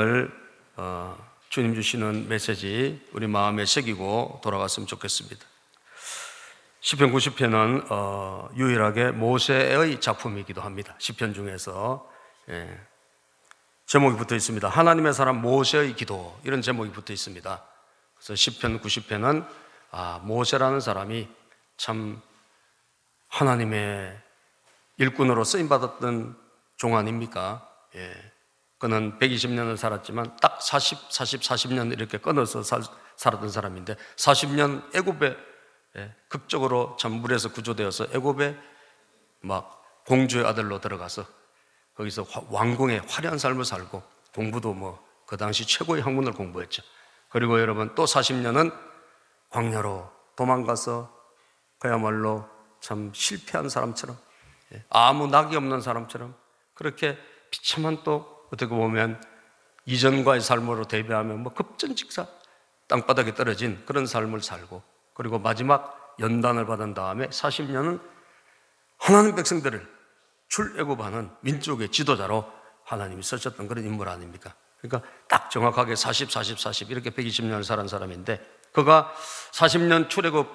오늘 주님 주시는 메시지 우리 마음에 새기고 돌아갔으면 좋겠습니다. 시편 90편은 유일하게 모세의 작품이기도 합니다. 시편 중에서 제목이 붙어 있습니다. 하나님의 사람 모세의 기도, 이런 제목이 붙어 있습니다. 그래서 시편 90편은 모세라는 사람이 참 하나님의 일꾼으로 쓰임받았던 종 아닙니까? 그는 120년을 살았지만 딱 40년 이렇게 끊어서 살았던 사람인데 40년 애굽에 극적으로 참 물에서 구조되어서 애굽에 막 공주의 아들로 들어가서 거기서 왕궁의 화려한 삶을 살고 공부도 그 당시 최고의 학문을 공부했죠. 그리고 여러분 또 40년은 광야로 도망가서 그야말로 참 실패한 사람처럼 아무 낙이 없는 사람처럼 그렇게 비참한 또 어떻게 보면 이전과의 삶으로 대비하면 급전직사 땅바닥에 떨어진 그런 삶을 살고 그리고 마지막 연단을 받은 다음에 40년은 하나님 백성들을 출애굽하는 민족의 지도자로 하나님이 쓰셨던 그런 인물 아닙니까? 그러니까 딱 정확하게 40 이렇게 120년을 살은 사람인데 그가 40년 출애굽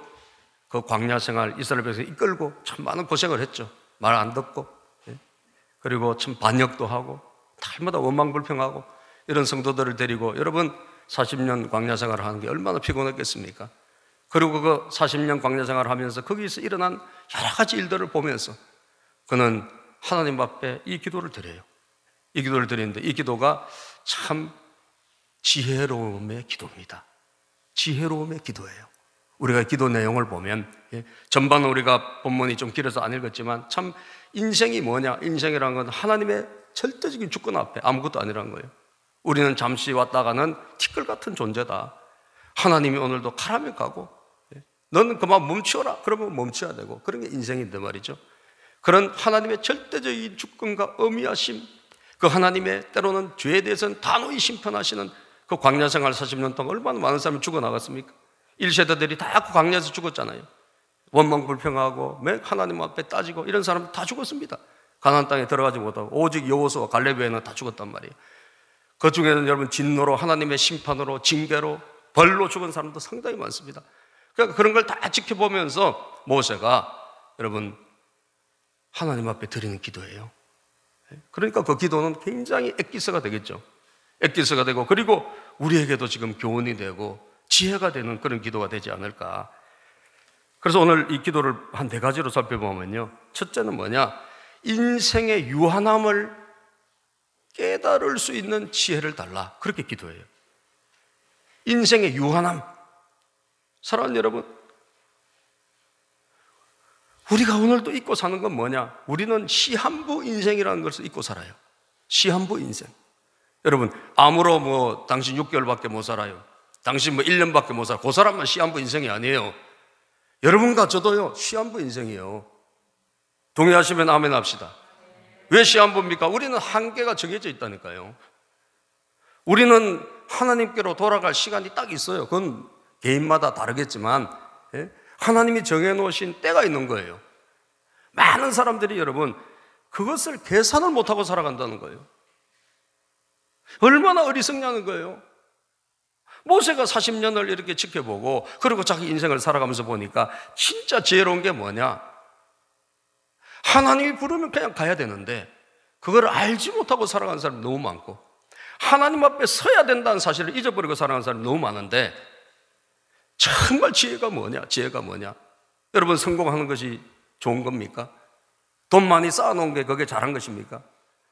그 광야 생활 이스라엘 백성 이끌고 참 많은 고생을 했죠. 말 안 듣고 그리고 참 반역도 하고 날마다 원망불평하고 이런 성도들을 데리고 여러분 40년 광야 생활을 하는 게 얼마나 피곤했겠습니까? 그리고 그 40년 광야 생활을 하면서 거기서 일어난 여러 가지 일들을 보면서 그는 하나님 앞에 이 기도를 드려요. 이 기도를 드리는데 이 기도가 참 지혜로움의 기도입니다. 지혜로움의 기도예요. 우리가 기도 내용을 보면 전반 우리가 본문이 좀 길어서 안 읽었지만 참 인생이 뭐냐? 인생이라는 건 하나님의 절대적인 주권 앞에 아무것도 아니라는 거예요. 우리는 잠시 왔다 가는 티끌 같은 존재다. 하나님이 오늘도 가라면 가고 너는 그만 멈추어라. 그러면 멈춰야 되고 그런 게 인생인데 말이죠. 그런 하나님의 절대적인 주권과 어미하심, 그 하나님의 때로는 죄에 대해서는 단호히 심판하시는 그 광야 생활 40년 동안 얼마나 많은 사람이 죽어나갔습니까? 1세대들이 다 그 광야에서 죽었잖아요. 원망불평하고 매 하나님 앞에 따지고 이런 사람 다 죽었습니다. 가나안 땅에 들어가지 못하고 오직 여호수아 갈렙 외에는 다 죽었단 말이에요. 그 중에는 여러분 진노로 하나님의 심판으로 징계로 벌로 죽은 사람도 상당히 많습니다. 그러니까 그런 걸 다 지켜보면서 모세가 여러분 하나님 앞에 드리는 기도예요. 그러니까 그 기도는 굉장히 엑기스가 되겠죠. 엑기스가 되고 그리고 우리에게도 지금 교훈이 되고 지혜가 되는 그런 기도가 되지 않을까. 그래서 오늘 이 기도를 한 4가지로 살펴보면요. 첫째는 뭐냐? 인생의 유한함을 깨달을 수 있는 지혜를 달라. 그렇게 기도해요. 인생의 유한함. 사랑하는 여러분, 우리가 오늘도 잊고 사는 건 뭐냐? 우리는 시한부 인생이라는 것을 잊고 살아요. 시한부 인생. 여러분, 암으로 당신 6개월밖에 못 살아요. 당신 1년밖에 못 살아요. 그 사람만 시한부 인생이 아니에요. 여러분과 저도요, 시한부 인생이에요. 동의하시면 아멘 합시다. 왜 시한부입니까? 우리는 한계가 정해져 있다니까요. 우리는 하나님께로 돌아갈 시간이 딱 있어요. 그건 개인마다 다르겠지만 하나님이 정해놓으신 때가 있는 거예요. 많은 사람들이 여러분 그것을 계산을 못하고 살아간다는 거예요. 얼마나 어리석냐는 거예요. 모세가 40년을 이렇게 지켜보고 그리고 자기 인생을 살아가면서 보니까 진짜 지혜로운 게 뭐냐? 하나님이 부르면 그냥 가야 되는데 그걸 알지 못하고 살아가는 사람이 너무 많고 하나님 앞에 서야 된다는 사실을 잊어버리고 살아가는 사람이 너무 많은데 정말 지혜가 뭐냐? 지혜가 뭐냐? 여러분 성공하는 것이 좋은 겁니까? 돈 많이 쌓아놓은 게 그게 잘한 것입니까?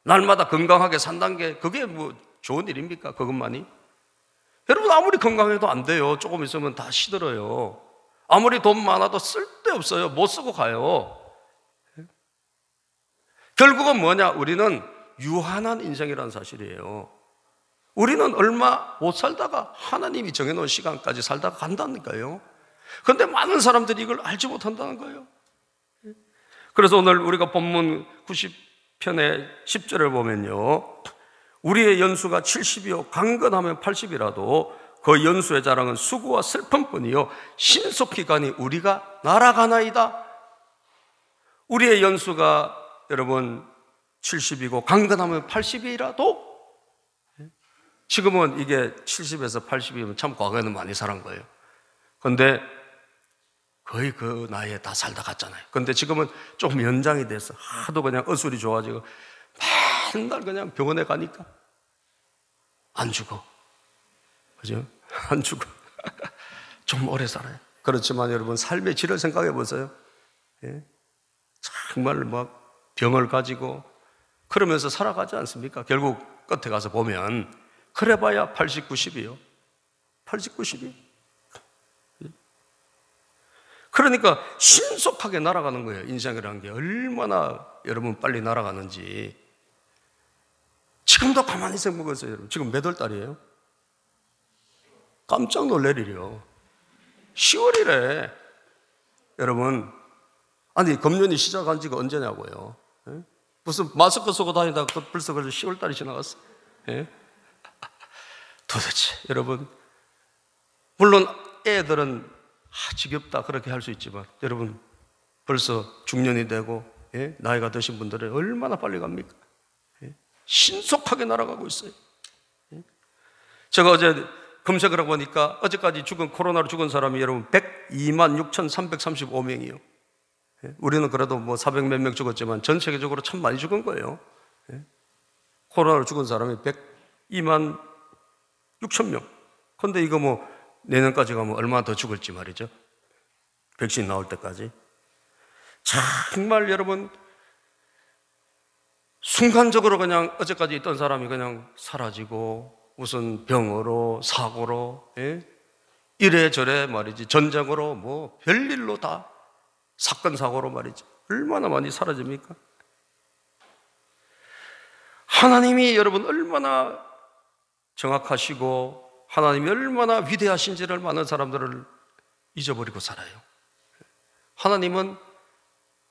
날마다 건강하게 산다는 게 그게 좋은 일입니까? 그것만이? 여러분 아무리 건강해도 안 돼요. 조금 있으면 다 시들어요. 아무리 돈 많아도 쓸데없어요. 못 쓰고 가요. 결국은 뭐냐? 우리는 유한한 인생이라는 사실이에요. 우리는 얼마 못 살다가 하나님이 정해놓은 시간까지 살다가 간다니까요. 그런데 많은 사람들이 이걸 알지 못한다는 거예요. 그래서 오늘 우리가 본문 90편의 10절을 보면요, 우리의 연수가 70이요 강건하면 80이라도 그 연수의 자랑은 수고와 슬픔뿐이요 신속히 가니 우리가 날아가나이다. 우리의 연수가 여러분 70이고 강건하면 80이라도 지금은 이게 70에서 80이면 참 과거에는 많이 살은 거예요. 그런데 거의 그 나이에 다 살다 갔잖아요. 그런데 지금은 조금 연장이 돼서 하도 그냥 어술이 좋아지고 맨날 그냥 병원에 가니까 안 죽어. 그죠? 안 죽어. 좀 오래 살아요. 그렇지만 여러분, 삶의 질을 생각해 보세요. 예? 정말 막 병을 가지고 그러면서 살아가지 않습니까? 결국 끝에 가서 보면 그래봐야 80, 90이요. 80, 90이. 그러니까 신속하게 날아가는 거예요. 인생이라는 게 얼마나 여러분 빨리 날아가는지. 지금도 가만히 생각해보세요. 여러분, 지금 몇 월 달이에요? 깜짝 놀랄 일이요. 10월이래. 여러분, 아니 금년이 시작한 지가 언제냐고요. 예? 무슨 마스크 쓰고 다니다가 벌써 10월 달이 지나갔어. 예? 도대체 여러분, 물론 애들은 지겹다 그렇게 할 수 있지만 여러분, 벌써 중년이 되고 나이가 드신 분들은 얼마나 빨리 갑니까? 신속하게 날아가고 있어요. 제가 어제 검색을 해보니까 어제까지 코로나로 죽은 사람이 여러분 102만 6,335명이요. 우리는 그래도 뭐 400 몇 명 죽었지만 전 세계적으로 참 많이 죽은 거예요. 코로나로 죽은 사람이 102만 6천 명. 그런데 이거 뭐 내년까지 가면 얼마나 더 죽을지 말이죠. 백신 나올 때까지. 정말 여러분, 순간적으로 그냥 어제까지 있던 사람이 그냥 사라지고 무슨 병으로, 사고로, 이래저래 말이지, 전쟁으로 뭐 별일로 다 사건, 사고로 말이지. 얼마나 많이 사라집니까? 하나님이 여러분 얼마나 정확하시고 하나님이 얼마나 위대하신지를 많은 사람들을 잊어버리고 살아요. 하나님은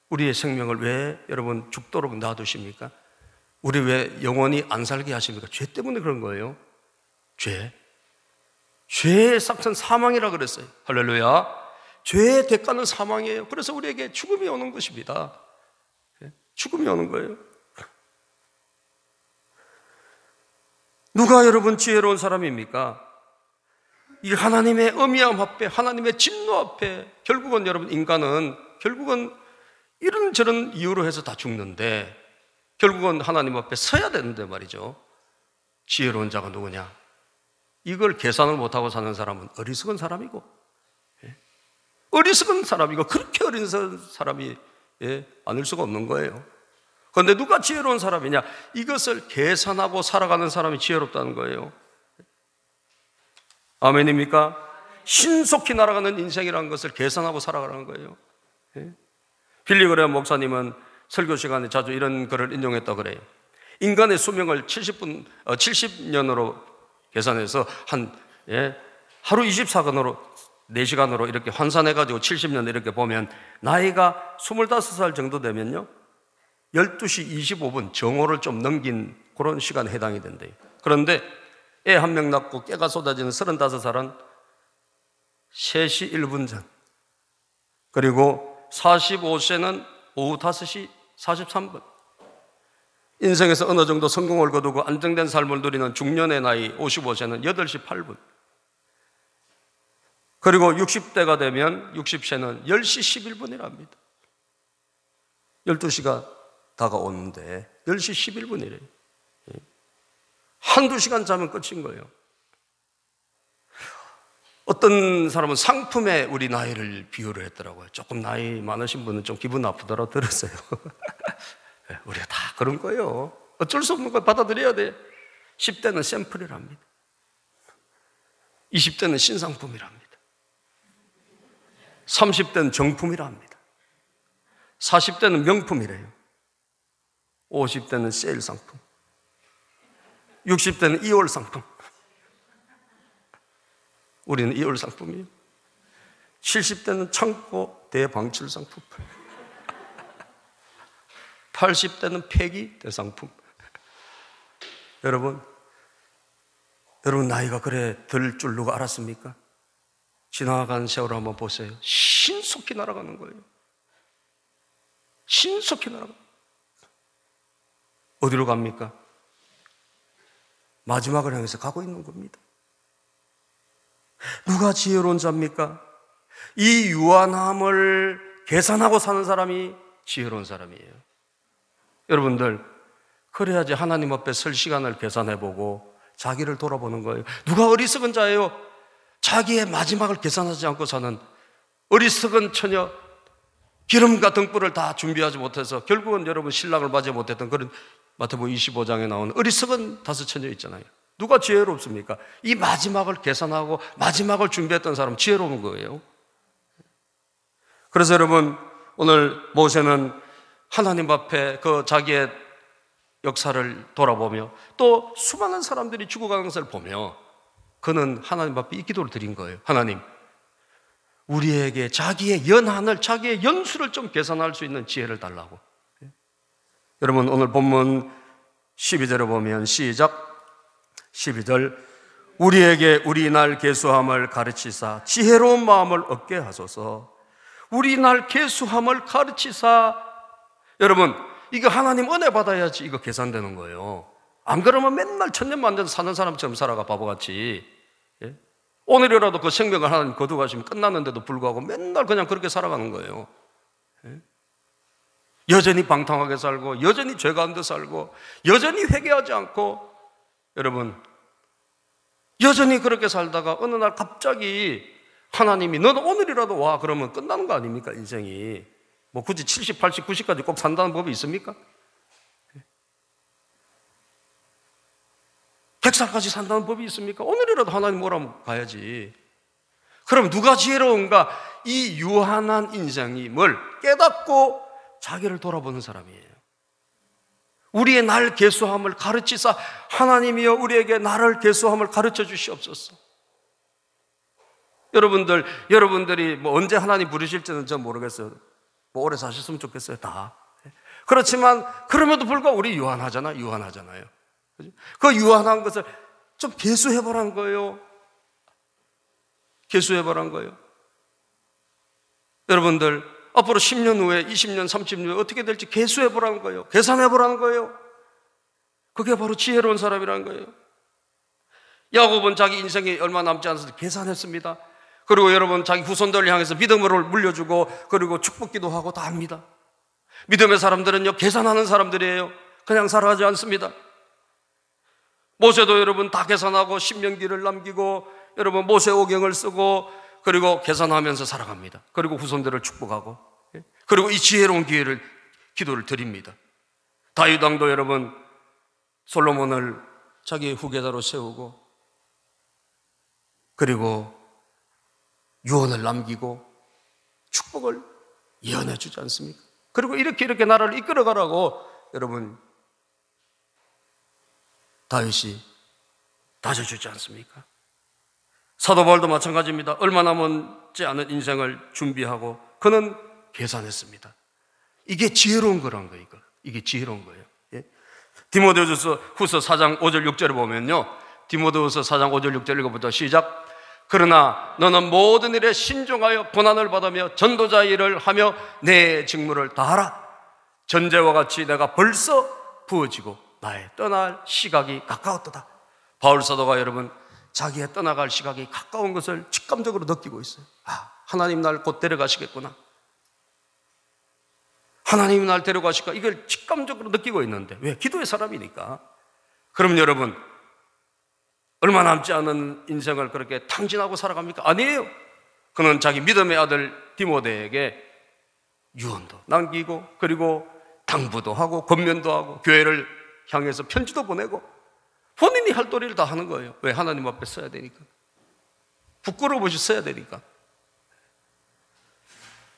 우리의 생명을 왜 여러분 죽도록 놔두십니까? 우리 왜 영원히 안 살게 하십니까? 죄 때문에 그런 거예요. 죄의 삭은 사망이라 그랬어요. 할렐루야. 죄의 대가는 사망이에요. 그래서 우리에게 죽음이 오는 것입니다. 죽음이 오는 거예요. 누가 여러분 지혜로운 사람입니까? 이 하나님의 어미함 앞에, 하나님의 진노 앞에 결국은 여러분 인간은 결국은 이런저런 이유로 해서 다 죽는데 결국은 하나님 앞에 서야 되는데 말이죠. 지혜로운 자가 누구냐? 이걸 계산을 못하고 사는 사람은 어리석은 사람이고, 어리석은 사람이고, 그렇게 어리석은 사람이 아닐 수가 없는 거예요. 그런데 누가 지혜로운 사람이냐? 이것을 계산하고 살아가는 사람이 지혜롭다는 거예요. 아멘입니까? 신속히 날아가는 인생이라는 것을 계산하고 살아가라는 거예요. 빌리 그레엄 목사님은 설교 시간에 자주 이런 글을 인용했다고 그래요. 인간의 수명을 70년으로 계산해서 하루 24시간으로 4시간으로 이렇게 환산해가지고 70년 이렇게 보면 나이가 25살 정도 되면요 12시 25분 정오를 좀 넘긴 그런 시간에 해당이 된대요. 그런데 애 한 명 낳고 깨가 쏟아지는 35살은 3시 1분 전, 그리고 45세는 오후 5시 43분. 인생에서 어느 정도 성공을 거두고 안정된 삶을 누리는 중년의 나이 55세는 8시 8분. 그리고 60대가 되면 60세는 10시 11분이랍니다. 12시가 다가오는데 10시 11분이래요. 한두 시간 자면 끝인 거예요. 어떤 사람은 상품에 우리 나이를 비유를 했더라고요. 조금 나이 많으신 분은 좀 기분 나쁘더라고 들었어요. 우리가 다 그런 거예요. 어쩔 수 없는 걸 받아들여야 돼. 10대는 샘플이랍니다. 20대는 신상품이랍니다. 30대는 정품이랍니다. 40대는 명품이래요. 50대는 세일 상품. 60대는 2월 상품. 우리는 2월 상품이에요. 70대는 창고 대방출 상품. 80대는 폐기 대상품. 여러분 나이가 그래 들 줄 누가 알았습니까? 지나간 세월을 한번 보세요. 신속히 날아가는 거예요. 신속히 날아가. 어디로 갑니까? 마지막을 향해서 가고 있는 겁니다. 누가 지혜로운 자입니까? 이 유한함을 계산하고 사는 사람이 지혜로운 사람이에요. 여러분들, 그래야지 하나님 앞에 설 시간을 계산해보고 자기를 돌아보는 거예요. 누가 어리석은 자예요? 자기의 마지막을 계산하지 않고 사는 어리석은 처녀, 기름과 등불을 다 준비하지 못해서 결국은 여러분 신랑을 맞이 못했던 그런 마태복음 25장에 나오는 어리석은 다섯 처녀 있잖아요. 누가 지혜롭습니까? 이 마지막을 계산하고 마지막을 준비했던 사람 지혜로운 거예요. 그래서 여러분, 오늘 모세는 하나님 앞에 그 자기의 역사를 돌아보며 또 수많은 사람들이 죽어가는 것을 보며 그는 하나님 앞에 이 기도를 드린 거예요. 하나님, 우리에게 자기의 연한을, 자기의 연수를 좀 계산할 수 있는 지혜를 달라고. 여러분, 오늘 본문 12절을 보면 시작. 12절, 우리에게 우리 날 계수함을 가르치사 지혜로운 마음을 얻게 하소서. 우리 날 계수함을 가르치사. 여러분, 이거 하나님 은혜 받아야지 이거 계산되는 거예요. 안 그러면 맨날 천년만년 사는 사람처럼 살아가, 바보같이. 예? 오늘이라도 그 생명을 하나님 거두가시면 끝났는데도 불구하고 맨날 그냥 그렇게 살아가는 거예요. 예? 여전히 방탕하게 살고, 여전히 죄 가운데 살고, 여전히 회개하지 않고, 여러분, 여전히 그렇게 살다가 어느 날 갑자기 하나님이 너는 오늘이라도 와 그러면 끝나는 거 아닙니까? 인생이 뭐 굳이 70, 80, 90까지 꼭 산다는 법이 있습니까? 100살까지 산다는 법이 있습니까? 오늘이라도 하나님 오라면 가야지. 그럼 누가 지혜로운가? 이 유한한 인생임을 깨닫고 자기를 돌아보는 사람이에요. 우리의 날 계수함을 가르치사. 하나님이여 우리에게 나를 계수함을 가르쳐 주시옵소서. 여러분들이 뭐 언제 하나님 부르실지는 전 모르겠어요. 뭐 오래 사셨으면 좋겠어요, 다. 그렇지만 그럼에도 불구하고 우리 유한하잖아요. 그 유한한 것을 좀 계수해보라는 거예요. 계수해보라는 거예요. 여러분들, 앞으로 10년 후에, 20년, 30년 후에 어떻게 될지 계수해보라는 거예요. 계산해보라는 거예요. 그게 바로 지혜로운 사람이라는 거예요. 야곱은 자기 인생이 얼마 남지 않아서 계산했습니다. 그리고 여러분, 자기 후손들을 향해서 믿음을 물려주고 그리고 축복기도 하고 다 합니다. 믿음의 사람들은요, 계산하는 사람들이에요. 그냥 살아가지 않습니다. 모세도 여러분 다 계산하고 신명기를 남기고 여러분 모세오경을 쓰고 그리고 계산하면서 살아갑니다. 그리고 후손들을 축복하고, 그리고 이 지혜로운 기도를 드립니다. 다윗 왕도 여러분 솔로몬을 자기의 후계자로 세우고 그리고 유언을 남기고 축복을 예언해 주지 않습니까? 그리고 이렇게 나라를 이끌어가라고 여러분 다윗이 다져주지 않습니까? 사도 바울도 마찬가지입니다. 얼마 남지 않은 인생을 준비하고 그는 계산했습니다. 이게 지혜로운 거란 거예요. 이게 지혜로운 거예요. 예? 디모데후서 4장 5절 6절을 보면요, 디모데후서 4장 5절 6절 읽어보자. 시작. 그러나 너는 모든 일에 신중하여 고난을 받으며 전도자 일을 하며 내 직무를 다하라. 전제와 같이 내가 벌써 부어지고 나의 떠날 시각이 가까웠도다. 바울 사도가 여러분 자기의 떠나갈 시각이 가까운 것을 직감적으로 느끼고 있어요. 하나님 날 곧 데려가시겠구나. 하나님 날 데려가실까? 이걸 직감적으로 느끼고 있는데, 왜? 기도의 사람이니까. 그럼 여러분 얼마 남지 않은 인생을 그렇게 탕진하고 살아갑니까? 아니에요. 그는 자기 믿음의 아들 디모데에게 유언도 남기고 그리고 당부도 하고 권면도 하고 교회를 향해서 편지도 보내고 본인이 할 도리를 다 하는 거예요. 왜? 하나님 앞에 써야 되니까. 부끄러워서 써야 되니까.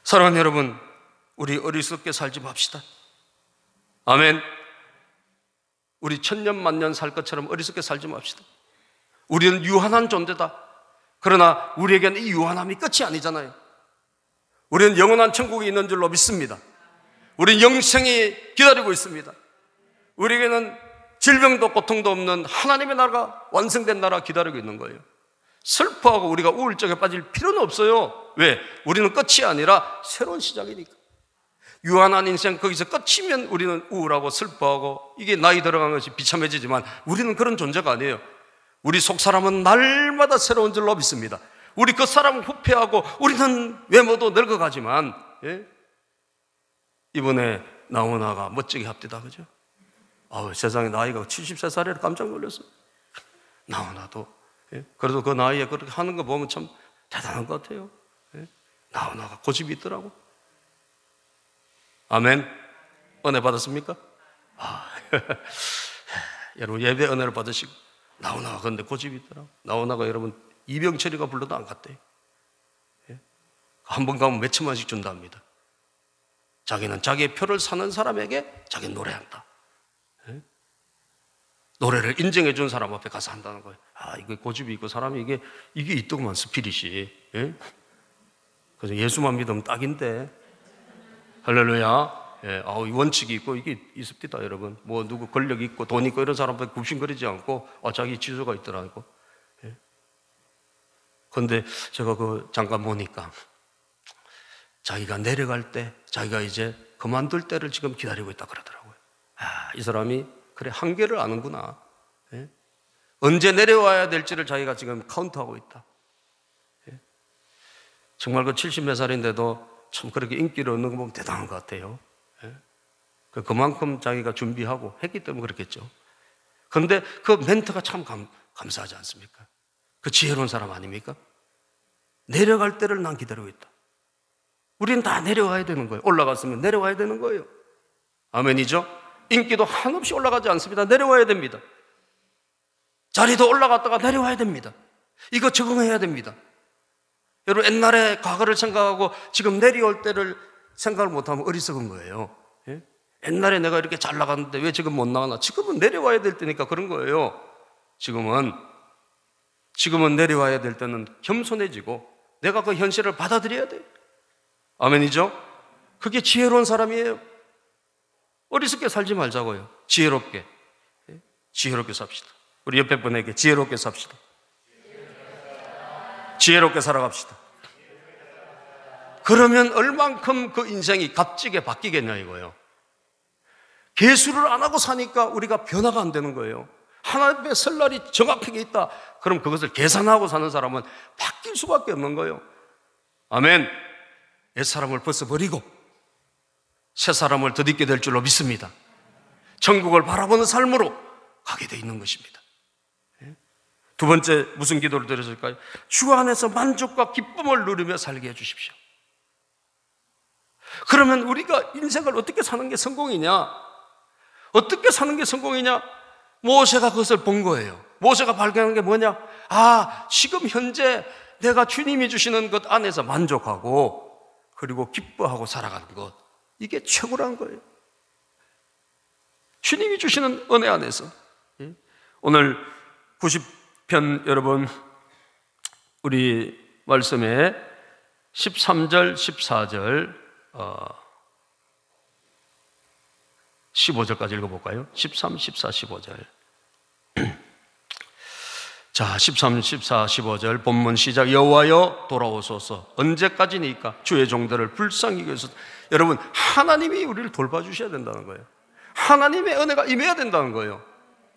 사랑하는 여러분, 우리 어리석게 살지 맙시다. 아멘. 우리 천년만년 살 것처럼 어리석게 살지 맙시다. 우리는 유한한 존재다. 그러나 우리에게는 이 유한함이 끝이 아니잖아요. 우리는 영원한 천국이 있는 줄로 믿습니다. 우리는 영생이 기다리고 있습니다. 우리에게는 질병도 고통도 없는 하나님의 나라가 완성된 나라 기다리고 있는 거예요. 슬퍼하고 우리가 우울증에 빠질 필요는 없어요. 왜? 우리는 끝이 아니라 새로운 시작이니까. 유한한 인생 거기서 끝이면 우리는 우울하고 슬퍼하고 이게 나이 들어간 것이 비참해지지만 우리는 그런 존재가 아니에요. 우리 속 사람은 날마다 새로운 줄로 믿습니다. 우리 그 사람은 후패하고 우리는 외모도 늙어가지만, 예? 이번에 나오나가 멋지게 합디다, 그죠? 세상에 나이가 73살이라 깜짝 놀랐어요. 나오나도, 예? 그래도 그 나이에 그렇게 하는 거 보면 참 대단한 것 같아요. 예? 나오나가 고집이 있더라고. 아멘. 은혜 받았습니까? 여러분 예배 은혜를 받으시고, 나오나가 근데 고집이 있더라고. 나오나가 여러분 이병철이가 불러도 안 갔대요. 예? 한 번 가면 몇 천만씩 준답니다. 자기는 자기의 표를 사는 사람에게 자기는 노래한다. 예? 노래를 인정해 준 사람 앞에 가서 한다는 거예요. 이게 고집이 있고 사람이 이게 있더구만, 스피릿이. 예? 그래서 예수만 믿으면 딱인데. 할렐루야. 예, 이 원칙이 있고 이게 있습니다, 여러분. 뭐 누구 권력 있고 돈 있고 이런 사람 앞에 굽신거리지 않고 자기 지수가 있더라고. 예? 그런데 제가 잠깐 보니까 자기가 내려갈 때, 자기가 이제 그만둘 때를 지금 기다리고 있다 그러더라고요. 이 사람이 그래 한계를 아는구나. 예? 언제 내려와야 될지를 자기가 지금 카운트하고 있다. 예? 정말 70몇 살인데도 참 그렇게 인기를 얻는 거 보면 대단한 것 같아요. 예? 그만큼 자기가 준비하고 했기 때문에 그렇겠죠. 그런데 그 멘트가 참 감사하지 않습니까? 그 지혜로운 사람 아닙니까? 내려갈 때를 난 기다리고 있다. 우리는 다 내려와야 되는 거예요. 올라갔으면 내려와야 되는 거예요. 아멘이죠? 인기도 한없이 올라가지 않습니다. 내려와야 됩니다. 자리도 올라갔다가 내려와야 됩니다. 이거 적응해야 됩니다. 여러분 옛날에 과거를 생각하고 지금 내려올 때를 생각을 못하면 어리석은 거예요. 예? 옛날에 내가 이렇게 잘 나갔는데 왜 지금 못 나가나? 지금은 내려와야 될 때니까 그런 거예요. 지금은 내려와야 될 때는 겸손해지고 내가 그 현실을 받아들여야 돼. 아멘이죠? 그게 지혜로운 사람이에요. 어리석게 살지 말자고요. 지혜롭게. 예? 지혜롭게 삽시다. 우리 옆에 분에게 지혜롭게 삽시다. 지혜롭게 살아갑시다. 그러면 얼만큼 그 인생이 값지게 바뀌겠냐 이거예요. 계수를 안 하고 사니까 우리가 변화가 안 되는 거예요. 하나님의 설날이 정확하게 있다. 그럼 그것을 계산하고 사는 사람은 바뀔 수밖에 없는 거예요. 아멘. 옛사람을 벗어버리고 새 사람을 덧입게 될 줄로 믿습니다. 천국을 바라보는 삶으로 가게 돼 있는 것입니다. 두 번째 무슨 기도를 드렸을까요? 주 안에서 만족과 기쁨을 누리며 살게 해주십시오. 그러면 우리가 인생을 어떻게 사는 게 성공이냐? 어떻게 사는 게 성공이냐? 모세가 그것을 본 거예요. 모세가 발견한 게 뭐냐? 지금 현재 내가 주님이 주시는 것 안에서 만족하고 그리고 기뻐하고 살아가는 것, 이게 최고란 거예요. 주님이 주시는 은혜 안에서. 오늘 90편 여러분 우리 말씀에 13절, 14절 15절까지 읽어볼까요? 13, 14, 15절. 자, 13, 14, 15절 본문 시작. 여호와여 돌아오소서. 언제까지니까 주의 종들을 불쌍히 여기소서. 여러분 하나님이 우리를 돌봐주셔야 된다는 거예요. 하나님의 은혜가 임해야 된다는 거예요.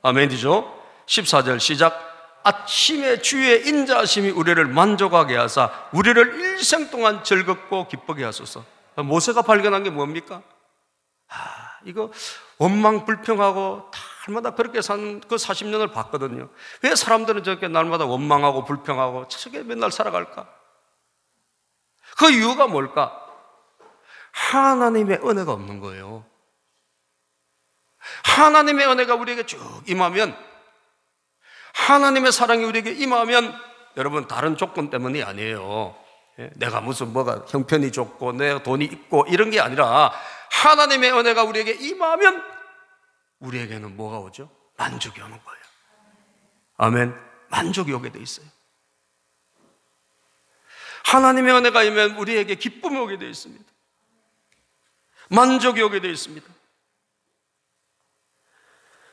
아멘이죠? 14절 시작. 아침에 주의 인자하심이 우리를 만족하게 하사 우리를 일생 동안 즐겁고 기쁘게 하소서. 모세가 발견한 게 뭡니까? 이거 원망 불평하고 날마다 그렇게 산 그 40년을 봤거든요. 왜 사람들은 저렇게 날마다 원망하고 불평하고 저렇게 맨날 살아갈까? 그 이유가 뭘까? 하나님의 은혜가 없는 거예요. 하나님의 은혜가 우리에게 쭉 임하면, 하나님의 사랑이 우리에게 임하면, 여러분 다른 조건 때문이 아니에요. 내가 무슨 뭐가 형편이 좋고 내가 돈이 있고 이런 게 아니라 하나님의 은혜가 우리에게 임하면 우리에게는 뭐가 오죠? 만족이 오는 거예요. 아멘. 만족이 오게 돼 있어요. 하나님의 은혜가 임하면 우리에게 기쁨이 오게 돼 있습니다. 만족이 오게 돼 있습니다.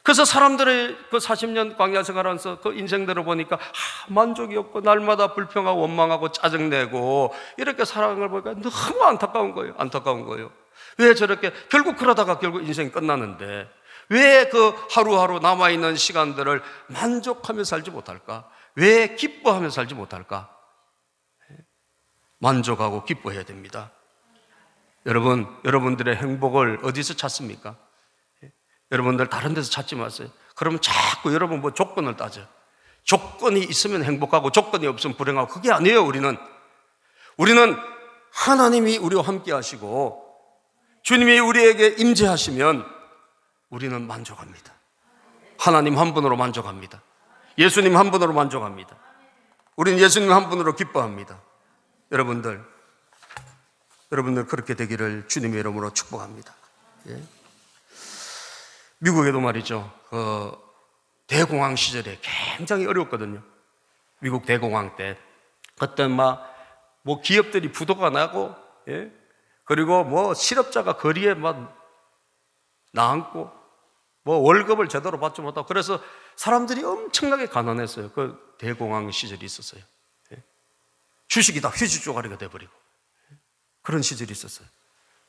그래서 사람들의 그 40년 광야 생활하면서 그 인생들을 보니까 만족이 없고 날마다 불평하고 원망하고 짜증내고 이렇게 살아가는 걸 보니까 너무 안타까운 거예요. 안타까운 거예요. 왜 저렇게 결국 그러다가 결국 인생이 끝나는데 왜 그 하루하루 남아있는 시간들을 만족하며 살지 못할까? 왜 기뻐하며 살지 못할까? 만족하고 기뻐해야 됩니다. 여러분들의 행복을 어디서 찾습니까? 여러분들 다른 데서 찾지 마세요. 그러면 자꾸 여러분 뭐 조건을 따져. 조건이 있으면 행복하고 조건이 없으면 불행하고, 그게 아니에요. 우리는 하나님이 우리와 함께 하시고 주님이 우리에게 임재하시면 우리는 만족합니다. 하나님 한 분으로 만족합니다. 예수님 한 분으로 만족합니다. 우리는 예수님 한 분으로 기뻐합니다. 여러분들 그렇게 되기를 주님의 이름으로 축복합니다. 예. 미국에도 말이죠, 대공황 시절에 굉장히 어려웠거든요. 미국 대공황 때 그때 뭐 기업들이 부도가 나고, 예? 그리고 뭐 실업자가 거리에 막 나앉고, 뭐 월급을 제대로 받지 못하고, 그래서 사람들이 엄청나게 가난했어요. 그 대공황 시절이 있었어요. 예? 주식이 다 휴지 조가리가 돼버리고, 그런 시절이 있었어요.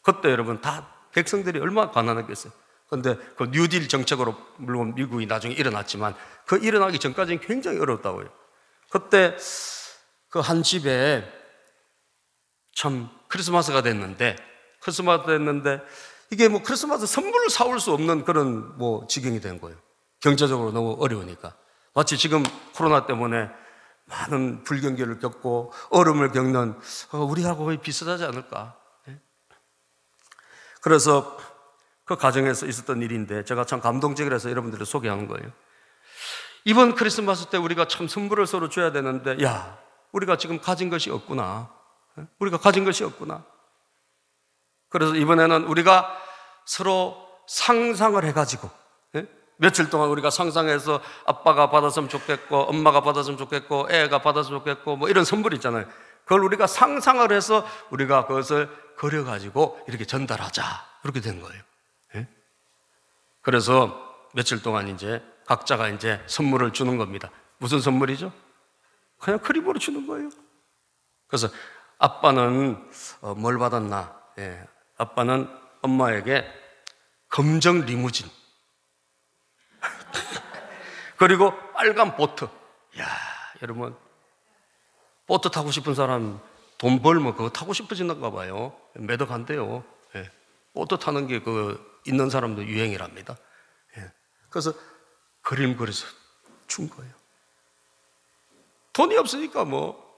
그때 여러분 다 백성들이 얼마나 가난했겠어요. 그런데 그 뉴딜 정책으로 물론 미국이 나중에 일어났지만 그 일어나기 전까지는 굉장히 어려웠다고요. 그때 그 한 집에 참 크리스마스가 됐는데 이게 뭐 크리스마스 선물을 사올 수 없는 그런 뭐 지경이 된 거예요. 경제적으로 너무 어려우니까. 마치 지금 코로나 때문에 많은 불경기를 겪고 어려움을 겪는 우리하고 거의 비슷하지 않을까. 그래서 그 가정에서 있었던 일인데 제가 참 감동적이라서 여러분들을 소개하는 거예요. 이번 크리스마스 때 우리가 참 선물을 서로 줘야 되는데, 우리가 지금 가진 것이 없구나. 그래서 이번에는 우리가 서로 상상을 해가지고, 며칠 동안 우리가 상상해서 아빠가 받았으면 좋겠고, 엄마가 받았으면 좋겠고, 애가 받았으면 좋겠고, 뭐 이런 선물 있잖아요. 그걸 우리가 상상을 해서 우리가 그것을 그려가지고 이렇게 전달하자. 그렇게 된 거예요. 그래서 며칠 동안 이제 각자가 이제 선물을 주는 겁니다. 무슨 선물이죠? 그냥 그림으로 주는 거예요. 그래서 아빠는 뭘 받았나? 아빠는 엄마에게 검정 리무진 그리고 빨간 보트. 여러분, 보트 타고 싶은 사람 돈 벌면 그거 타고 싶어지는가 봐요. 매덕 안 돼요. 보트 타는 게 있는 사람도 유행이랍니다. 그래서 그림 그려서 준 거예요. 돈이 없으니까 뭐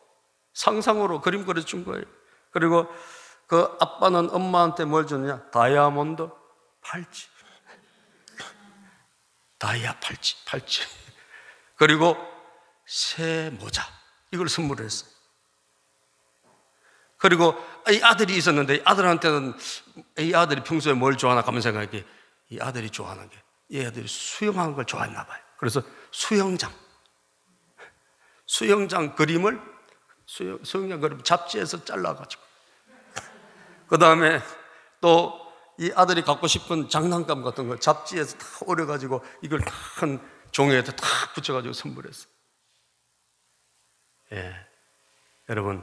상상으로 그림 그려 준 거예요. 그리고 그 아빠는 엄마한테 뭘 줬냐? 다이아몬드 팔찌. 다이아 팔찌. 그리고 새 모자. 이걸 선물을 했어요. 그리고 이 아들이 있었는데 아들한테는 이 아들이 평소에 뭘 좋아하나 가면 생각해. 이 아들이 좋아하는 게, 이 아들이 수영하는 걸 좋아했나 봐요. 그래서 수영장 그림을 수영장 그림 잡지에서 잘라가지고, 그 다음에 또 이 아들이 갖고 싶은 장난감 같은 걸 잡지에서 다 오려가지고 이걸 큰 종이에다 딱 붙여가지고 선물했어요. 여러분,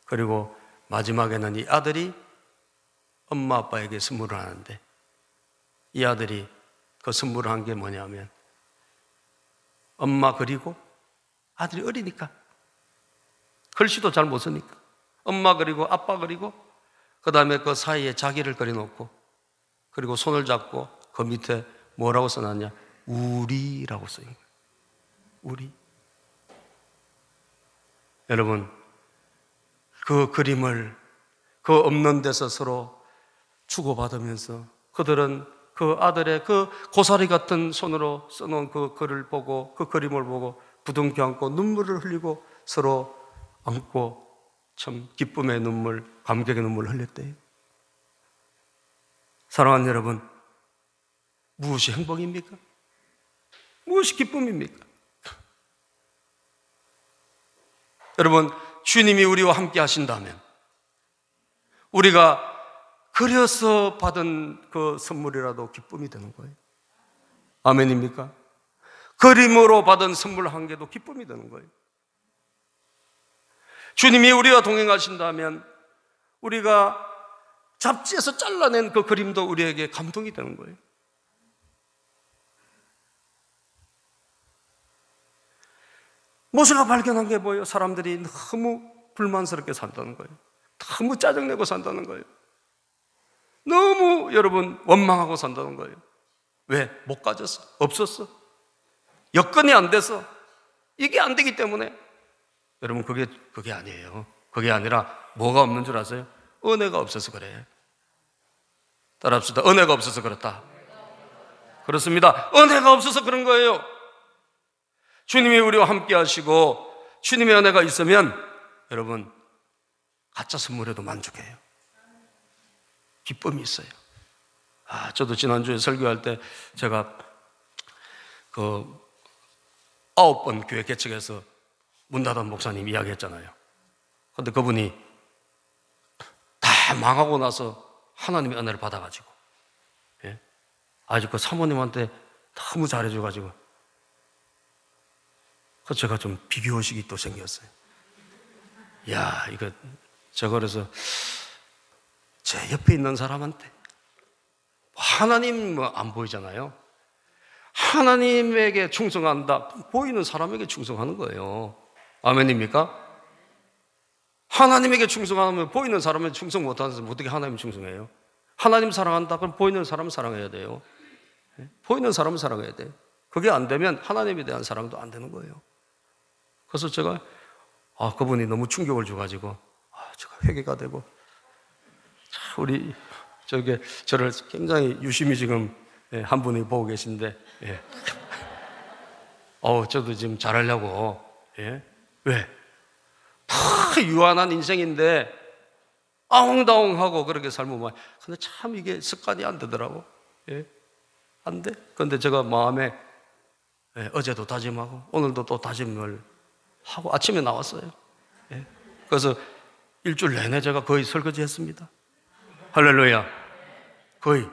그리고 마지막에는 이 아들이 엄마 아빠에게 선물을 하는데, 이 아들이 그 선물을 한 게 뭐냐면, 엄마 그리고 아들이 어리니까 글씨도 잘 못 쓰니까 엄마 그리고 아빠 그리고 그 다음에 그 사이에 자기를 그려놓고, 그리고 손을 잡고 그 밑에 뭐라고 써놨냐? 우리라고 써있는 거예요. 우리. 여러분, 그 그림을 그 없는 데서 서로 주고받으면서 그들은 그 아들의 그 고사리 같은 손으로 써놓은 그 글을 보고, 그 그림을 보고 부둥켜 안고 눈물을 흘리고 서로 안고 참 기쁨의 눈물, 감격의 눈물을 흘렸대요. 사랑하는 여러분, 무엇이 행복입니까? 무엇이 기쁨입니까? 여러분, 주님이 우리와 함께 하신다면 우리가 그려서 받은 그 선물이라도 기쁨이 되는 거예요. 아멘입니까? 그림으로 받은 선물 한 개도 기쁨이 되는 거예요. 주님이 우리와 동행하신다면 우리가 잡지에서 잘라낸 그 그림도 우리에게 감동이 되는 거예요. 모세가 발견한 게 뭐예요? 사람들이 너무 불만스럽게 산다는 거예요. 너무 짜증내고 산다는 거예요. 너무 여러분 원망하고 산다는 거예요. 왜? 못 가졌어. 없었어. 여건이 안 돼서. 이게 안 되기 때문에. 여러분 그게 아니에요. 그게 아니라 뭐가 없는 줄 아세요? 은혜가 없어서 그래. 따라합시다. 은혜가 없어서 그렇다. 그렇습니다. 은혜가 없어서 그런 거예요. 주님이 우리와 함께 하시고 주님의 은혜가 있으면 여러분 가짜 선물에도 만족해요. 기쁨이 있어요. 저도 지난주에 설교할 때 제가 그 9번 교회 개척해서 문 닫은 목사님 이야기했잖아요. 그런데 그분이 다 망하고 나서 하나님의 은혜를 받아가지고, 예? 아주 그 사모님한테 너무 잘해줘가지고, 그래서 제가 좀 비교의식이 또 생겼어요. 야, 제가 그래서 제 옆에 있는 사람한테 하나님 안 보이잖아요. 하나님에게 충성한다. 보이는 사람에게 충성하는 거예요. 아멘입니까? 하나님에게 충성하면 보이는 사람에 충성 못하는 사람 어떻게 하나님 충성해요? 하나님 사랑한다. 그럼 보이는 사람을 사랑해야 돼요. 보이는 사람을 사랑해야 돼요. 그게 안 되면 하나님에 대한 사랑도 안 되는 거예요. 그래서 제가 그분이 너무 충격을 줘가지고 제가 회개가 되고 우리 저를 굉장히 유심히 지금 한 분이 보고 계신데 저도 지금 잘하려고 왜? 다 유한한 인생인데 아웅다웅하고 그렇게 살면 근데 참 이게 습관이 안 되더라고. 안 돼. 그런데 제가 마음에 어제도 다짐하고 오늘도 또 다짐을 하고 아침에 나왔어요. 그래서 일주일 내내 제가 거의 설거지 했습니다. 할렐루야. 거의.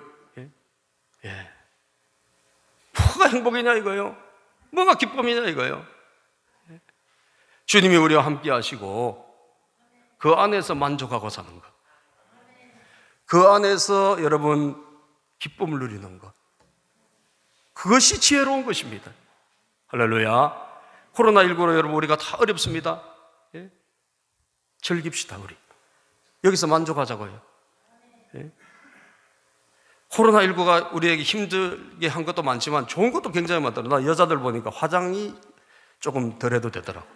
뭐가 행복이냐 이거요. 뭐가 기쁨이냐 이거요. 주님이 우리와 함께 하시고 그 안에서 만족하고 사는 것, 그 안에서 여러분 기쁨을 누리는 것, 그것이 지혜로운 것입니다. 할렐루야. 코로나19로 여러분 우리가 다 어렵습니다. 즐깁시다. 우리 여기서 만족하자고요. 코로나19가 우리에게 힘들게 한 것도 많지만 좋은 것도 굉장히 많더라고요. 나 여자들 보니까 화장이 조금 덜 해도 되더라고.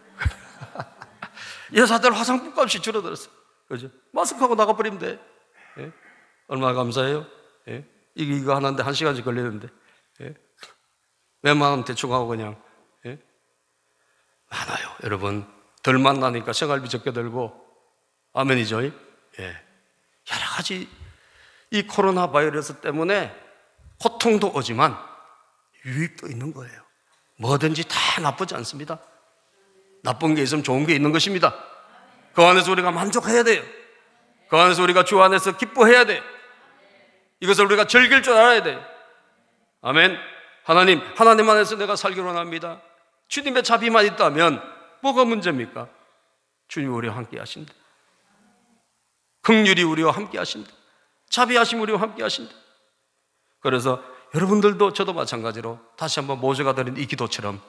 여자들 화장품 값이 줄어들었어요. 그죠? 마스크하고 나가버리면 돼. 얼마나 감사해요? 이거 하는데 1시간씩 걸리는데. 웬만하면 대충 하고 그냥. 많아요. 여러분. 덜 만나니까 생활비 적게 들고. 아멘이죠? 여러 가지 이 코로나 바이러스 때문에 고통도 오지만 유익도 있는 거예요. 뭐든지 다 나쁘지 않습니다. 나쁜 게 있으면 좋은 게 있는 것입니다. 그 안에서 우리가 만족해야 돼요. 그 안에서 우리가 주 안에서 기뻐해야 돼요. 이것을 우리가 즐길 줄 알아야 돼요. 아멘. 하나님 안에서 내가 살기로 합니다. 주님의 자비만 있다면 뭐가 문제입니까? 주님이 우리와 함께 하신다. 긍휼이 우리와 함께 하신다. 자비하심 우리와 함께 하신다. 그래서 여러분들도 저도 마찬가지로 다시 한번 모세가 드린 이 기도처럼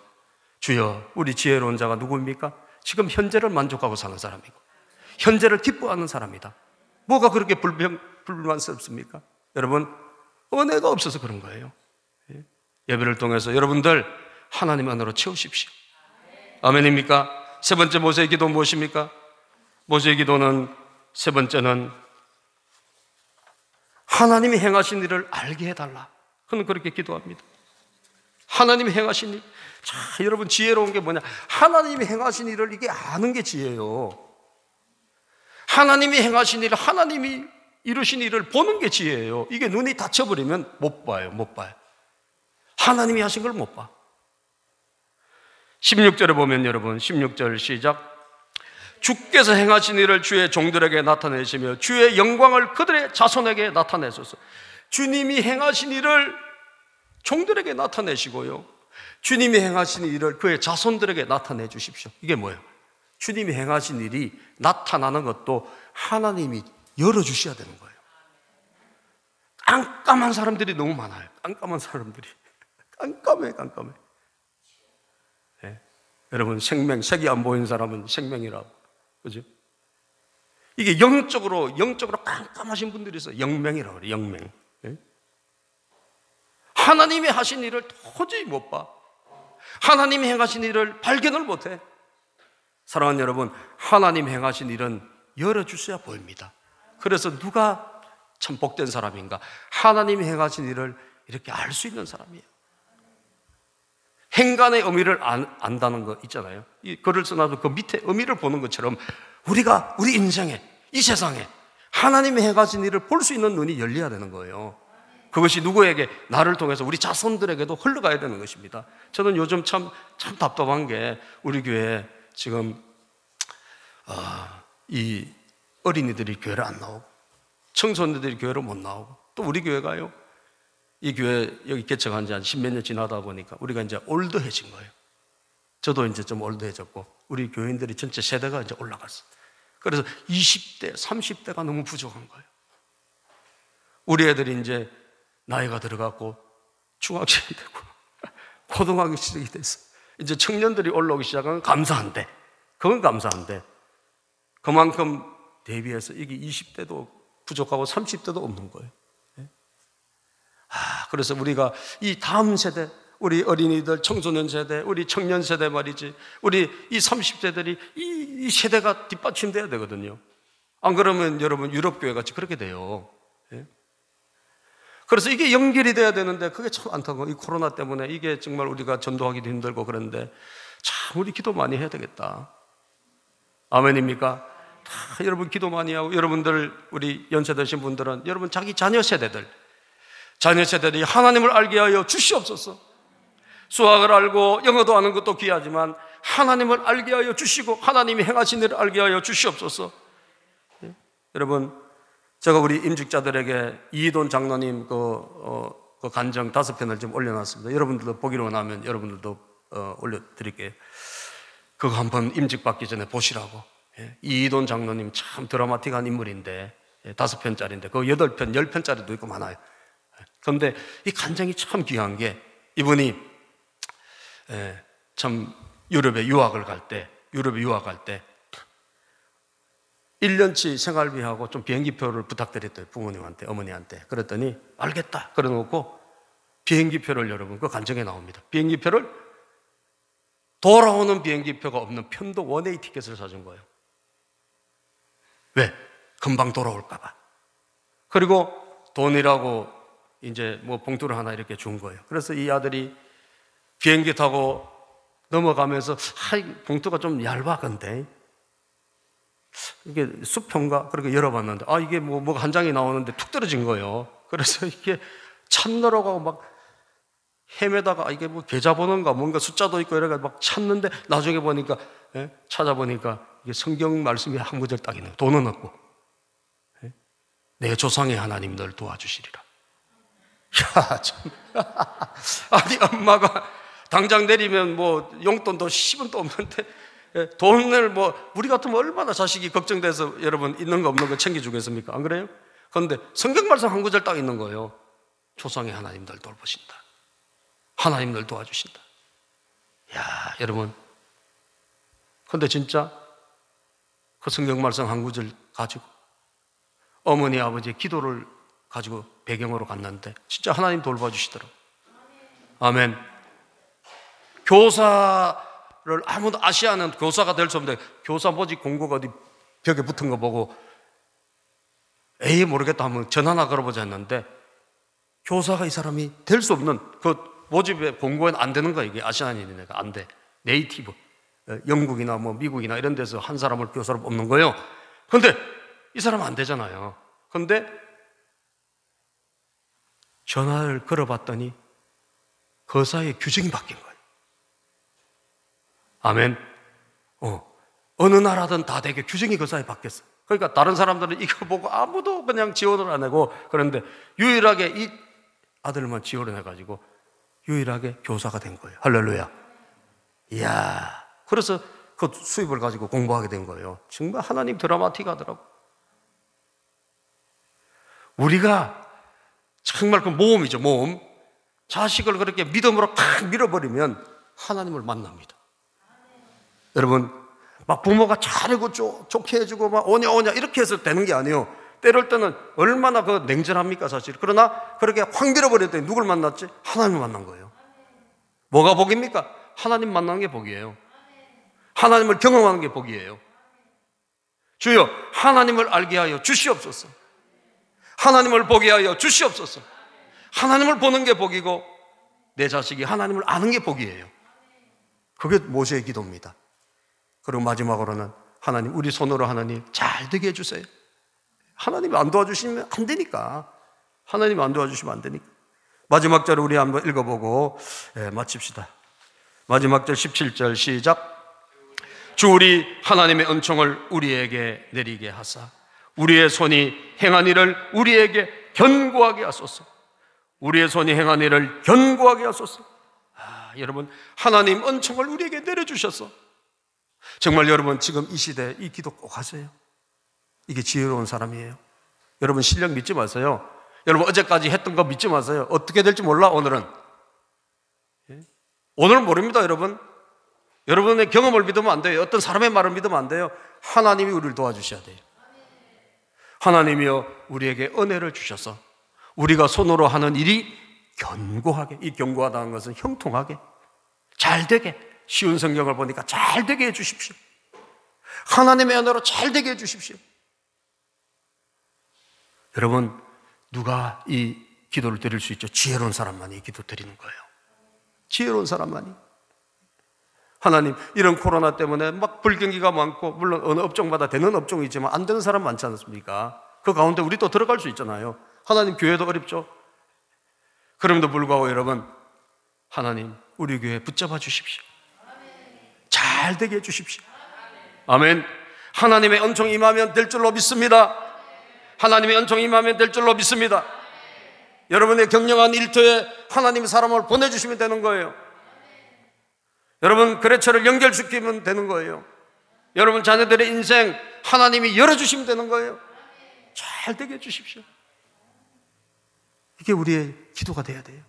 주여 우리 지혜로운 자가 누구입니까? 지금 현재를 만족하고 사는 사람이고 현재를 기뻐하는 사람이다. 뭐가 그렇게 불만스럽습니까? 여러분 은혜가 없어서 그런 거예요. 예배를 통해서 여러분들 하나님 안으로 채우십시오. 아멘입니까? 세 번째 모세의 기도 무엇입니까? 모세의 기도는 세 번째는 하나님이 행하신 일을 알게 해달라. 그는 그렇게 기도합니다. 하나님이 행하신 일. 자, 여러분 지혜로운 게 뭐냐? 하나님이 행하신 일을 이게 아는 게 지혜예요. 하나님이 행하신 일, 하나님이 이루신 일을 보는 게 지혜예요. 이게 눈이 닫혀버리면 못 봐요. 못 봐요. 하나님이 하신 걸 못 봐. 16절에 보면 여러분 16절 시작. 주께서 행하신 일을 주의 종들에게 나타내시며 주의 영광을 그들의 자손에게 나타내소서. 주님이 행하신 일을 종들에게 나타내시고요, 주님이 행하신 일을 그의 자손들에게 나타내 주십시오. 이게 뭐예요? 주님이 행하신 일이 나타나는 것도 하나님이 열어주셔야 되는 거예요. 깜깜한 사람들이 너무 많아요. 깜깜한 사람들이. 깜깜해. 네. 여러분, 색이 안 보이는 사람은 생명이라고. 그죠? 이게 영적으로 깜깜하신 분들이 있어요. 영명이라고 그래요. 영명. 네? 하나님이 하신 일을 도저히 못 봐. 하나님이 행하신 일을 발견을 못 해. 사랑하는 여러분, 하나님 행하신 일은 열어주셔야 보입니다. 그래서 누가 참 복된 사람인가? 하나님이 행하신 일을 이렇게 알 수 있는 사람이에요. 행간의 의미를 안다는 거 있잖아요. 이 글을 써놔도 그 밑에 의미를 보는 것처럼 우리가 우리 인생에, 이 세상에 하나님이 행하신 일을 볼 수 있는 눈이 열려야 되는 거예요. 그것이 누구에게? 나를 통해서 우리 자손들에게도 흘러가야 되는 것입니다. 저는 요즘 참 답답한 게 우리 교회에 지금 이 어린이들이 교회를 안 나오고 청소년들이 교회를 못 나오고 또 우리 교회가요, 이 교회 여기 개척한 지 한 10몇 년 지나다 보니까 우리가 이제 올드해진 거예요. 저도 이제 좀 올드해졌고 우리 교인들이 전체 세대가 이제 올라갔어요. 그래서 20대, 30대가 너무 부족한 거예요. 우리 애들이 이제 나이가 들어갔고 중학생이 되고 고등학생이 됐어. 이제 청년들이 올라오기 시작하면 감사한데, 그건 감사한데 그만큼 대비해서 이게 20대도 부족하고 30대도 없는 거예요. 그래서 우리가 이 다음 세대, 우리 어린이들, 청소년 세대, 우리 청년 세대 말이지, 우리 이 30대들이 이 세대가 뒷받침돼야 되거든요. 안 그러면 여러분 유럽교회 같이 그렇게 돼요. 그래서 이게 연결이 돼야 되는데 그게 참 안타까워. 이 코로나 때문에 이게 정말 우리가 전도하기도 힘들고 그런데 참 우리 기도 많이 해야 되겠다. 아멘입니까? 다 여러분 기도 많이 하고, 여러분들 우리 연세 드신 분들은 여러분 자기 자녀 세대들이 하나님을 알게 하여 주시옵소서. 수학을 알고 영어도 아는 것도 귀하지만 하나님을 알게 하여 주시고 하나님이 행하신 일을 알게 하여 주시옵소서. 여러분, 제가 우리 임직자들에게 이돈 장로님 그 간증 5편을 좀 올려놨습니다. 여러분들도 보기로 원하면 여러분들도 올려드릴게요. 그거 한번 임직 받기 전에 보시라고. 이돈 장로님 참 드라마틱한 인물인데 5편짜리인데 그 8편, 10편짜리도 있고 많아요. 그런데 이 간증이 참 귀한 게, 이분이 참 유럽에 유학을 갈 때 1년치 생활비하고 좀 비행기표를 부탁드렸대요. 부모님한테, 어머니한테. 그랬더니 알겠다 그래 놓고 비행기표를, 여러분 그 간증에 나옵니다. 비행기표를, 돌아오는 비행기표가 없는 편도 원웨이 티켓을 사준 거예요. 왜? 금방 돌아올까 봐. 그리고 돈이라고 이제 뭐 봉투를 하나 이렇게 준 거예요. 그래서 이 아들이 비행기 타고 넘어가면서 봉투가 좀 얇아, 근데 이게 수표인가? 그렇게 열어봤는데 이게 뭐가 한 장이 나오는데 툭 떨어진 거예요. 그래서 이게 찾느라고 막 헤매다가 이게 뭐 계좌번호인가 뭔가 숫자도 있고 이래가 막 찾는데 나중에 보니까, 찾아보니까 이게 성경 말씀이 한 구절 딱 있는, 돈은 없고 내 조상의 하나님 널 도와주시리라. 야, 참. 아니, 엄마가 당장 내리면 뭐 용돈도 10원도 없는데 돈을 우리 같으면 얼마나 자식이 걱정돼서 여러분 있는 거 없는 거 챙겨주겠습니까? 안 그래요? 그런데 성경 말씀 한 구절 딱 있는 거예요. 조상의 하나님 널 돌보신다. 하나님 널 도와주신다. 야, 여러분. 그런데 진짜 그 성경 말씀 한 구절 가지고 어머니 아버지의 기도를 가지고 배경으로 갔는데 진짜 하나님 돌봐주시더라고요. 아멘. 교사를 아무도 아시아는 교사가 될 수 없는데 교사 모집 공고가 어디 벽에 붙은 거 보고 에이 모르겠다 하면 전화 하나 걸어보자 했는데 교사가 이 사람이 될 수 없는, 그 모집에 공고에는 안 되는 거야. 이게 아시아인이니까 안 돼. 네이티브, 영국이나 뭐 미국이나 이런 데서 한 사람을 교사로 뽑는 거예요. 그런데 이 사람은 안 되잖아요. 그런데 전화를 걸어봤더니 거사의 규정이 바뀐 거예요. 아멘. 어느 나라든 다 되게 규정이 거사에 바뀌었어. 그러니까 다른 사람들은 이거 보고 아무도 그냥 지원을 안 하고, 그런데 유일하게 이 아들만 지원을 해가지고 유일하게 교사가 된 거예요. 할렐루야. 이야. 그래서 그 수입을 가지고 공부하게 된 거예요. 정말 하나님 드라마틱하더라고. 우리가 정말 그 모험이죠, 모험. 자식을 그렇게 믿음으로 탁 밀어버리면 하나님을 만납니다. 여러분, 막 부모가 잘하고 좋게 해주고 막 오냐 오냐 이렇게 해서 되는 게 아니에요. 때릴 때는 얼마나 그 냉철합니까, 사실. 그러나 그렇게 확 밀어버렸더니 누굴 만났지? 하나님을 만난 거예요. 뭐가 복입니까? 하나님 만나는 게 복이에요. 하나님을 경험하는 게 복이에요. 주여, 하나님을 알게 하여 주시옵소서. 하나님을 보게 하여 주시옵소서. 하나님을 보는 게 복이고 내 자식이 하나님을 아는 게 복이에요. 그게 모세의 기도입니다. 그리고 마지막으로는 하나님, 우리 손으로 하나님 잘 되게 해주세요. 하나님이 안 도와주시면 안 되니까. 하나님이 안 도와주시면 안 되니까. 마지막 절을 우리 한번 읽어보고 마칩시다. 마지막 절 17절 시작. 주 우리 하나님의 은총을 우리에게 내리게 하사 우리의 손이 행한 일을 우리에게 견고하게 하소서. 우리의 손이 행한 일을 견고하게 하소서. 여러분, 하나님 은총을 우리에게 내려주셔서 정말 여러분 지금 이 시대에 이 기도 꼭 하세요. 이게 지혜로운 사람이에요. 여러분 실력 믿지 마세요. 여러분 어제까지 했던 거 믿지 마세요. 어떻게 될지 몰라. 오늘은 모릅니다. 여러분, 여러분의 경험을 믿으면 안 돼요. 어떤 사람의 말을 믿으면 안 돼요. 하나님이 우리를 도와주셔야 돼요. 하나님이여 우리에게 은혜를 주셔서 우리가 손으로 하는 일이 견고하게, 이 견고하다는 것은 형통하게, 잘 되게, 쉬운 성경을 보니까 잘 되게 해 주십시오. 하나님의 은혜로 잘 되게 해 주십시오. 여러분, 누가 이 기도를 드릴 수 있죠? 지혜로운 사람만이 이 기도 드리는 거예요. 지혜로운 사람만이. 하나님, 이런 코로나 때문에 막 불경기가 많고, 물론 어느 업종마다 되는 업종이 있지만 안 되는 사람 많지 않습니까? 그 가운데 우리 또 들어갈 수 있잖아요. 하나님, 교회도 어렵죠. 그럼에도 불구하고 여러분, 하나님 우리 교회 붙잡아 주십시오. 잘 되게 해 주십시오. 아멘. 하나님의 은총이 임하면 될 줄로 믿습니다. 하나님의 은총이 임하면 될 줄로 믿습니다. 여러분의 격려한 일터에 하나님의 사람을 보내주시면 되는 거예요. 여러분 거래처를 연결시키면 되는 거예요. 여러분 자녀들의 인생 하나님이 열어주시면 되는 거예요. 잘 되게 해주십시오. 이게 우리의 기도가 돼야 돼요.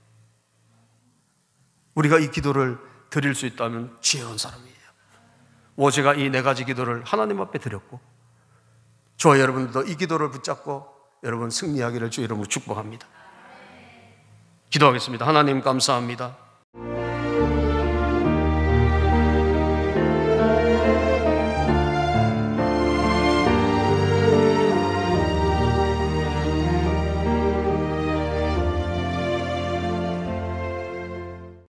우리가 이 기도를 드릴 수 있다면 지혜로운 사람이에요. 모세가 이 네 가지 기도를 하나님 앞에 드렸고, 저와 여러분들도 이 기도를 붙잡고 여러분 승리하기를 주 이름으로 축복합니다. 기도하겠습니다. 하나님 감사합니다.